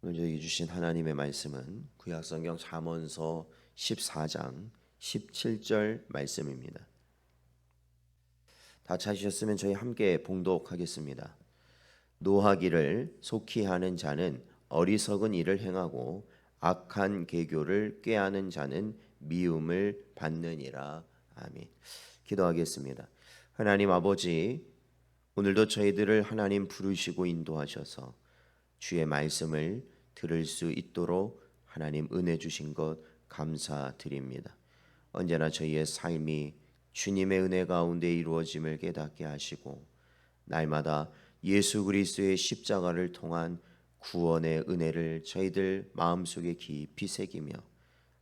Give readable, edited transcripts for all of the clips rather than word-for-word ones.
오늘 저에게 주신 하나님의 말씀은 구약성경 잠언서 14장 17절 말씀입니다. 다 찾으셨으면 저희 함께 봉독하겠습니다. 노하기를 속히 하는 자는 어리석은 일을 행하고 악한 계교를 꾀하는 자는 미움을 받느니라. 아멘. 기도하겠습니다. 하나님 아버지, 오늘도 저희들을 하나님 부르시고 인도하셔서 주의 말씀을 들을 수 있도록 하나님 은혜 주신 것 감사드립니다. 언제나 저희의 삶이 주님의 은혜 가운데 이루어짐을 깨닫게 하시고 날마다 예수 그리스도의 십자가를 통한 구원의 은혜를 저희들 마음속에 깊이 새기며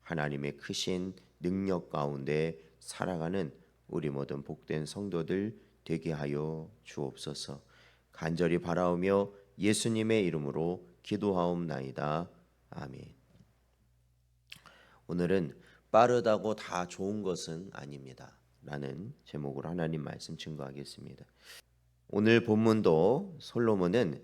하나님의 크신 능력 가운데 살아가는 우리 모든 복된 성도들 되게 하여 주옵소서. 간절히 바라오며 예수님의 이름으로 기도하옵나이다. 아멘. 오늘은 빠르다고 다 좋은 것은 아닙니다 라는 제목으로 하나님 말씀 증거하겠습니다. 오늘 본문도 솔로몬은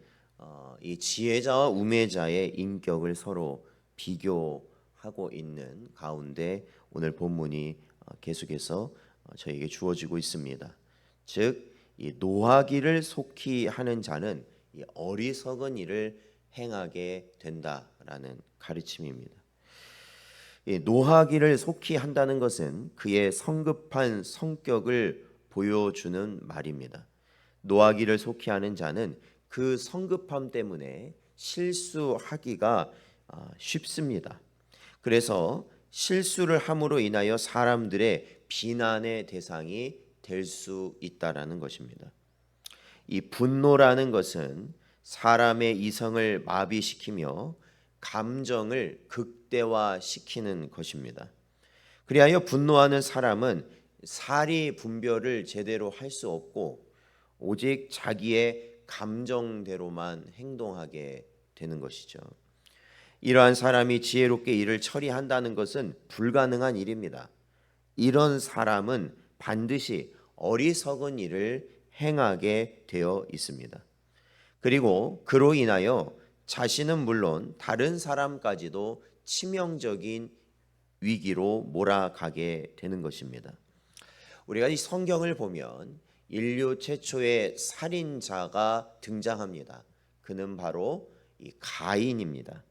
이 지혜자와 우매자의 인격을 서로 비교하고 있는 가운데 오늘 본문이 계속해서 저에게 주어지고 있습니다. 즉, 이 노하기를 속히 하는 자는 이 어리석은 일을 행하게 된다라는 가르침입니다. 이 노하기를 속히 한다는 것은 그의 성급한 성격을 보여주는 말입니다. 노하기를 속히 하는 자는 그 성급함 때문에 실수하기가 쉽습니다. 그래서 실수를 함으로 인하여 사람들의 비난의 대상이 될 수 있다라는 것입니다. 이 분노라는 것은 사람의 이성을 마비시키며 감정을 극대화시키는 것입니다. 그리하여 분노하는 사람은 사리 분별을 제대로 할 수 없고 오직 자기의 감정대로만 행동하게 되는 것이죠. 이러한 사람이 지혜롭게 일을 처리한다는 것은 불가능한 일입니다. 이런 사람은 반드시 어리석은 일을 행하게 되어 있습니다. 그리고 그로 인하여 자신은 물론 다른 사람까지도 치명적인 위기로 몰아가게 되는 것입니다. 우리가 이 성경을 보면 인류 최초의 살인자가 등장합니다. 그는 바로 이 가인입니다.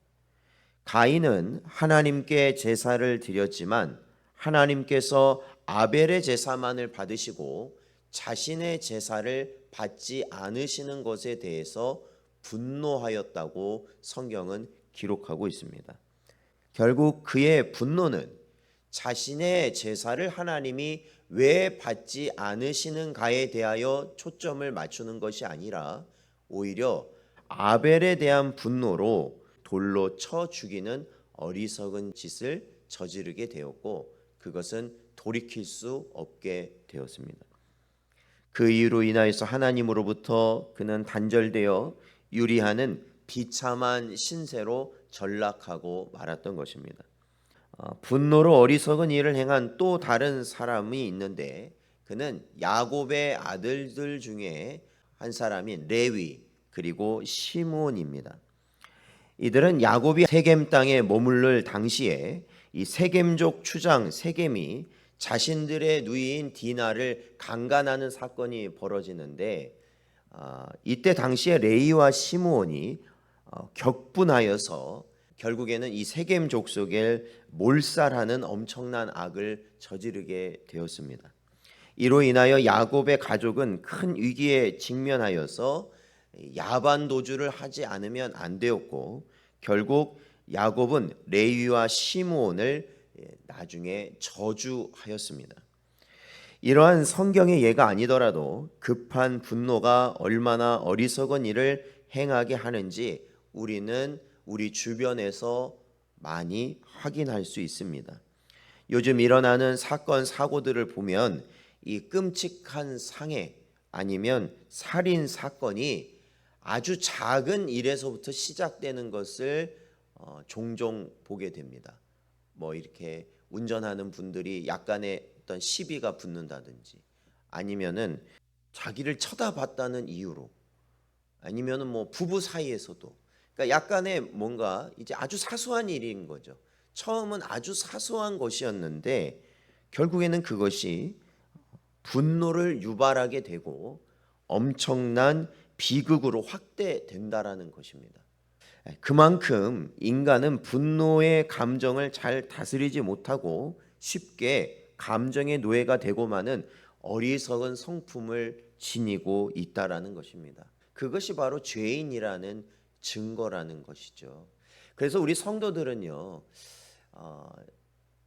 가인은 하나님께 제사를 드렸지만 하나님께서 아벨의 제사만을 받으시고 자신의 제사를 받지 않으시는 것에 대해서 분노하였다고 성경은 기록하고 있습니다. 결국 그의 분노는 자신의 제사를 하나님이 왜 받지 않으시는가에 대하여 초점을 맞추는 것이 아니라 오히려 아벨에 대한 분노로 돌로 쳐 죽이는 어리석은 짓을 저지르게 되었고 그것은 돌이킬 수 없게 되었습니다. 그 이유로 인하여서 하나님으로부터 그는 단절되어 유리하는 비참한 신세로 전락하고 말았던 것입니다. 분노로 어리석은 일을 행한 또 다른 사람이 있는데 그는 야곱의 아들들 중에 한 사람인 레위 그리고 시므온입니다. 이들은 야곱이 세겜 땅에 머무를 당시에 이 세겜족 추장 세겜이 자신들의 누이인 디나를 강간하는 사건이 벌어지는데 이때 당시에 레위와 시므온이 격분하여서 결국에는 이 세겜 족속을 몰살하는 엄청난 악을 저지르게 되었습니다. 이로 인하여 야곱의 가족은 큰 위기에 직면하여서 야반 도주를 하지 않으면 안 되었고 결국 야곱은 레위와 시므온을 나중에 저주하였습니다. 이러한 성경의 예가 아니더라도 급한 분노가 얼마나 어리석은 일을 행하게 하는지 우리는 우리 주변에서 많이 확인할 수 있습니다. 요즘 일어나는 사건 사고들을 보면 이 끔찍한 상해 아니면 살인 사건이 아주 작은 일에서부터 시작되는 것을 종종 보게 됩니다. 뭐 이렇게 운전하는 분들이 약간의 어떤 시비가 붙는다든지 아니면은 자기를 쳐다봤다는 이유로 아니면은 뭐 부부 사이에서도 그러니까 약간의 뭔가 이제 아주 사소한 일인 거죠. 처음은 아주 사소한 것이었는데 결국에는 그것이 분노를 유발하게 되고 엄청난 비극으로 확대된다라는 것입니다. 그만큼 인간은 분노의 감정을 잘 다스리지 못하고 쉽게 감정의 노예가 되고만은 어리석은 성품을 지니고 있다라는 것입니다. 그것이 바로 죄인이라는 증거라는 것이죠. 그래서 우리 성도들은요,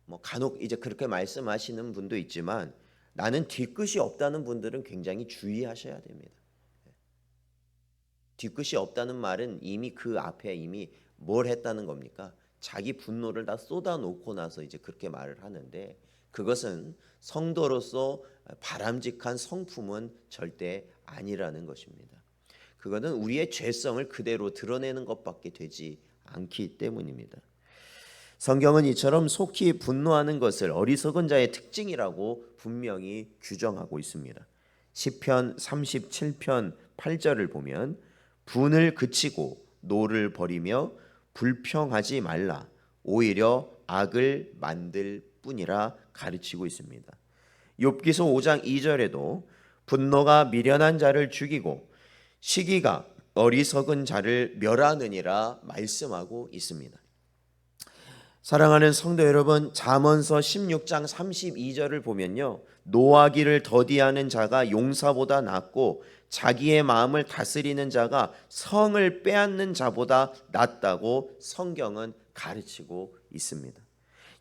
뭐 간혹 이제 그렇게 말씀하시는 분도 있지만 나는 뒤끝이 없다는 분들은 굉장히 주의하셔야 됩니다. 뒤끝이 없다는 말은 이미 그 앞에 이미 뭘 했다는 겁니까? 자기 분노를 다 쏟아놓고 나서 이제 그렇게 말을 하는데 그것은 성도로서 바람직한 성품은 절대 아니라는 것입니다. 그거는 우리의 죄성을 그대로 드러내는 것밖에 되지 않기 때문입니다. 성경은 이처럼 속히 분노하는 것을 어리석은 자의 특징이라고 분명히 규정하고 있습니다. 시편 37편 8절을 보면 분을 그치고 노를 버리며 불평하지 말라 오히려 악을 만들 뿐이라 가르치고 있습니다. 욥기서 5장 2절에도 분노가 미련한 자를 죽이고 시기가 어리석은 자를 멸하느니라 말씀하고 있습니다. 사랑하는 성도 여러분, 잠언서 16장 32절을 보면요, 노하기를 더디하는 자가 용사보다 낫고 자기의 마음을 다스리는 자가 성을 빼앗는 자보다 낫다고 성경은 가르치고 있습니다.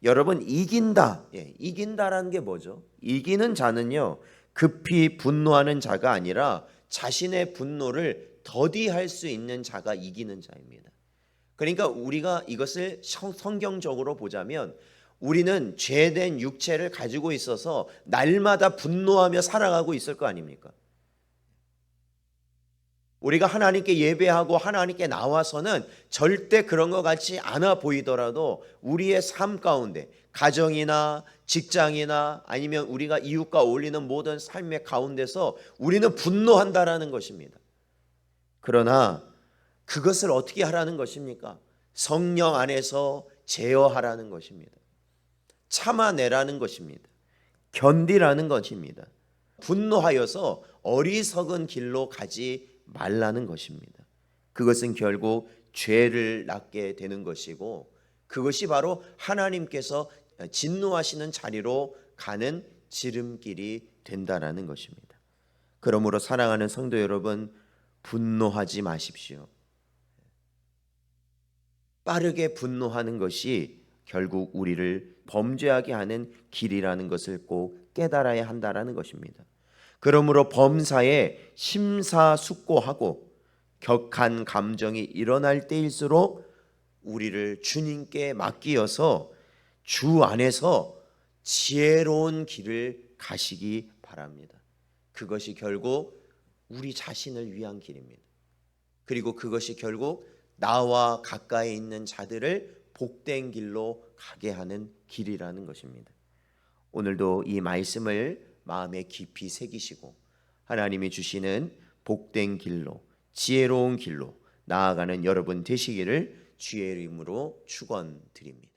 여러분, 이긴다, 이긴다라는 게 뭐죠? 이기는 자는요, 급히 분노하는 자가 아니라 자신의 분노를 더디할 수 있는 자가 이기는 자입니다. 그러니까 우리가 이것을 성경적으로 보자면 우리는 죄된 육체를 가지고 있어서 날마다 분노하며 살아가고 있을 거 아닙니까? 우리가 하나님께 예배하고 하나님께 나와서는 절대 그런 것 같이 않아 보이더라도 우리의 삶 가운데 가정이나 직장이나 아니면 우리가 이웃과 어울리는 모든 삶의 가운데서 우리는 분노한다라는 것입니다. 그러나 그것을 어떻게 하라는 것입니까? 성령 안에서 제어하라는 것입니다. 참아내라는 것입니다. 견디라는 것입니다. 분노하여서 어리석은 길로 가지 말라는 것입니다. 그것은 결국 죄를 낳게 되는 것이고 그것이 바로 하나님께서 진노하시는 자리로 가는 지름길이 된다라는 것입니다. 그러므로 사랑하는 성도 여러분, 분노하지 마십시오. 빠르게 분노하는 것이 결국 우리를 범죄하게 하는 길이라는 것을 꼭 깨달아야 한다라는 것입니다. 그러므로 범사에 심사숙고하고 격한 감정이 일어날 때일수록 우리를 주님께 맡기어서 주 안에서 지혜로운 길을 가시기 바랍니다. 그것이 결국 우리 자신을 위한 길입니다. 그리고 그것이 결국 나와 가까이 있는 자들을 복된 길로 가게 하는 길이라는 것입니다. 오늘도 이 말씀을 마음에 깊이 새기시고 하나님이 주시는 복된 길로, 지혜로운 길로 나아가는 여러분 되시기를 주의 이름으로 축원드립니다.